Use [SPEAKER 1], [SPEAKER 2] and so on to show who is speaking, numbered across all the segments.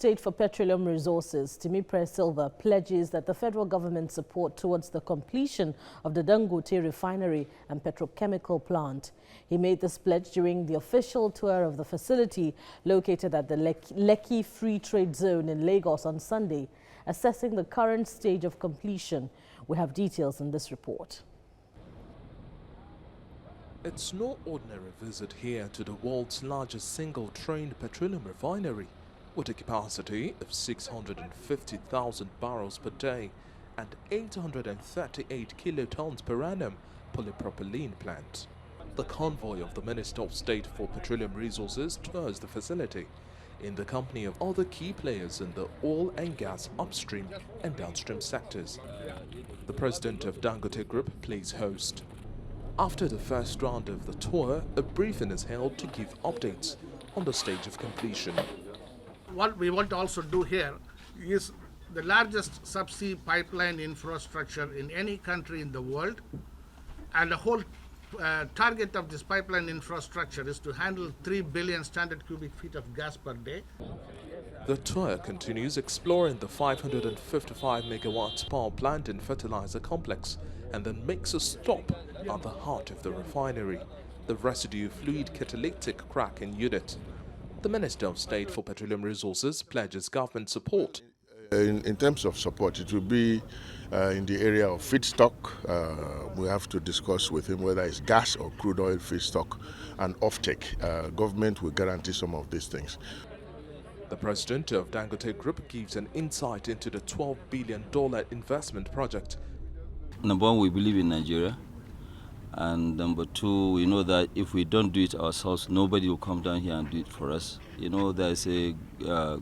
[SPEAKER 1] State for Petroleum Resources, Timipre Sylva, pledges that the federal government's support towards the completion of the Dangote Refinery and Petrochemical plant. He made this pledge during the official tour of the facility located at the Lekki Free Trade Zone in Lagos on Sunday, assessing the current stage of completion. We have details in this report.
[SPEAKER 2] It's no ordinary visit here to the world's largest single-train petroleum refinery, with a capacity of 650,000 barrels per day and 838 kilotons per annum polypropylene plant. The convoy of the Minister of State for Petroleum Resources tours the facility in the company of other key players in the oil and gas upstream and downstream sectors. The president of Dangote Group plays host. After the first round of the tour, a briefing is held to give updates on the stage of completion.
[SPEAKER 3] What we want to also do here is the largest subsea pipeline infrastructure in any country in the world, and the whole target of this pipeline infrastructure is to handle 3 billion standard cubic feet of gas per day.
[SPEAKER 2] The tour continues exploring the 555 megawatts power plant and fertilizer complex, and then makes a stop at the heart of the refinery, the residue fluid catalytic cracking unit. The Minister of State for Petroleum Resources pledges government support.
[SPEAKER 4] In terms of support, it will be in the area of feedstock. We have to discuss with him whether it's gas or crude oil feedstock and offtake. Government will guarantee some of these things.
[SPEAKER 2] The president of Dangote Group gives an insight into the $12 billion investment project.
[SPEAKER 5] Number one, we believe in Nigeria. And number two, we know that if we don't do it ourselves, nobody will come down here and do it for us. You know, there's a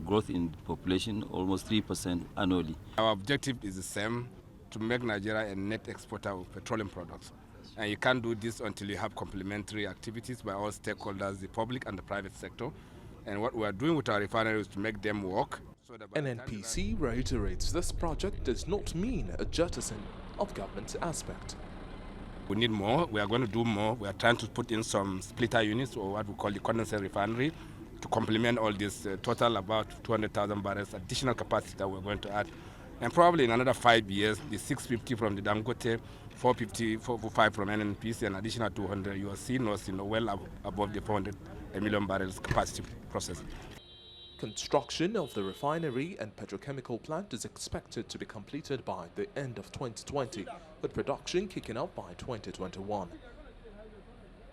[SPEAKER 5] growth in population, almost 3% annually.
[SPEAKER 6] Our objective is the same, to make Nigeria a net exporter of petroleum products. And you can't do this until you have complementary activities by all stakeholders, the public and the private sector. And what we are doing with our refinery is to make them work.
[SPEAKER 2] NNPC reiterates this project does not mean a jettison of government aspect.
[SPEAKER 6] We need more. We are going to do more. We are trying to put in some splitter units, or what we call the condensate refinery, to complement all this total about 200,000 barrels additional capacity that we're going to add. And probably in another 5 years, the 650 from the Dangote, 455 from NNPC, and additional 200, you will see us, well above the 400 million barrels capacity process.
[SPEAKER 2] Construction of the refinery and petrochemical plant is expected to be completed by the end of 2020, with production kicking off by 2021.